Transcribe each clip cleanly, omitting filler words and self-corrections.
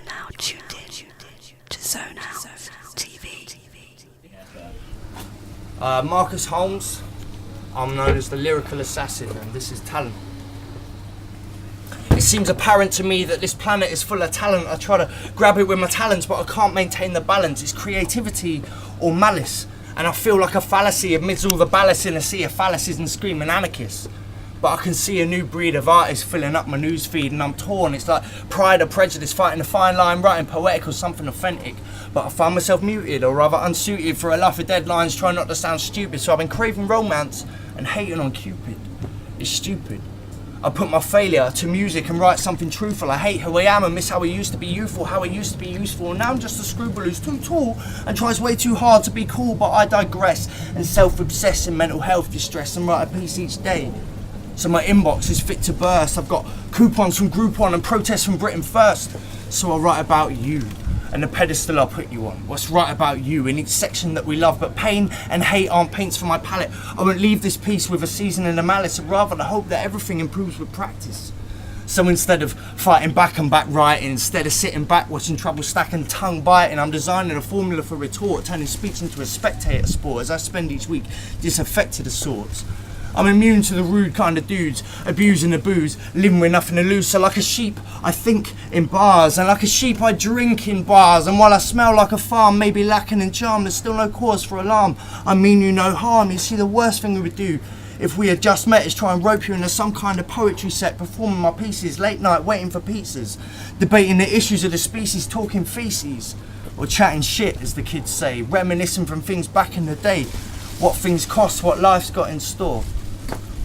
now tuned in to Zone Out TV. Marcus Holmes, I'm known as the Lyrical Assassin, and this is talent. It seems apparent to me that this planet is full of talent. I try to grab it with my talents, but I can't maintain the balance. It's creativity or malice, and I feel like a fallacy amidst all the ballast in a sea of fallacies and screaming anarchists. But I can see a new breed of artists filling up my news feed, and I'm torn. It's like Pride or Prejudice, fighting a fine line, writing poetic or something authentic. But I find myself muted, or rather unsuited for a life of deadlines, trying not to sound stupid. So I've been craving romance and hating on Cupid. It's stupid. I put my failure to music and write something truthful. I hate who I am and miss how I used to be youthful, how I used to be useful. And now I'm just a screwball who's too tall and tries way too hard to be cool. But I digress and self-obsess in mental health distress and write a piece each day. So my inbox is fit to burst. I've got coupons from Groupon and protests from Britain First. So I'll write about you and the pedestal I'll put you on. What's right about you in each section that we love. But pain and hate aren't paints for my palette. I won't leave this piece with a seasoning of malice, but rather the hope that everything improves with practice. So instead of fighting back and back writing, instead of sitting back watching trouble stack and tongue biting, I'm designing a formula for retort, turning speech into a spectator sport as I spend each week disaffected of sorts. I'm immune to the rude kind of dudes, abusing the booze, living with nothing to lose. So like a sheep, I think in bars, and like a sheep, I drink in bars. And while I smell like a farm, maybe lacking in charm, there's still no cause for alarm. I mean you no harm. You see, the worst thing we would do if we had just met is try and rope you into some kind of poetry set, performing my pieces, late night waiting for pizzas, debating the issues of the species, talking feces, or chatting shit, as the kids say, reminiscing from things back in the day, what things cost, what life's got in store.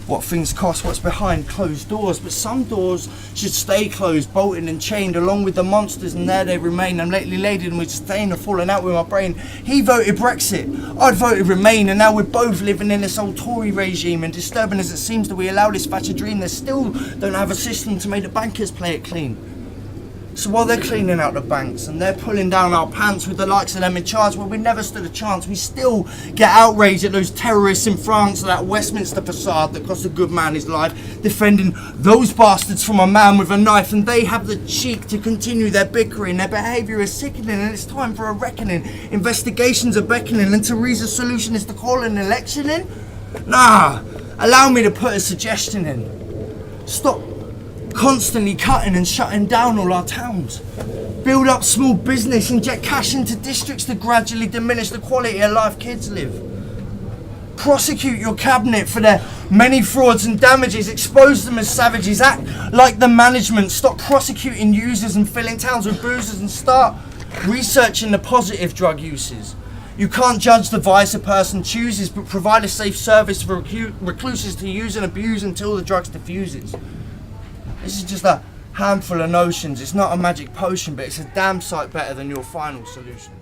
What things cost, what's behind closed doors. But some doors should stay closed, bolted and chained, along with the monsters, and there they remain. I'm lately laden with stain of falling out with my brain. He voted Brexit, I'd voted Remain, and now we're both living in this old Tory regime. And disturbing as it seems that we allow this Thatcher dream, they still don't have a system to make the bankers play it clean. So while they're cleaning out the banks and they're pulling down our pants with the likes of them in charge, well, we never stood a chance. We still get outraged at those terrorists in France, that Westminster facade that cost a good man his life, defending those bastards from a man with a knife, and they have the cheek to continue their bickering. Their behaviour is sickening, and it's time for a reckoning. Investigations are beckoning, and Theresa's solution is to call an election in? Nah, allow me to put a suggestion in. Stop constantly cutting and shutting down all our towns. Build up small business, inject cash into districts to gradually diminish the quality of life kids live. Prosecute your cabinet for their many frauds and damages, expose them as savages, act like the management, stop prosecuting users and filling towns with boozers, and start researching the positive drug uses. You can't judge the vice a person chooses, but provide a safe service for recluses to use and abuse until the drugs diffuses. This is just a handful of notions. It's not a magic potion, but it's a damn sight better than your final solution.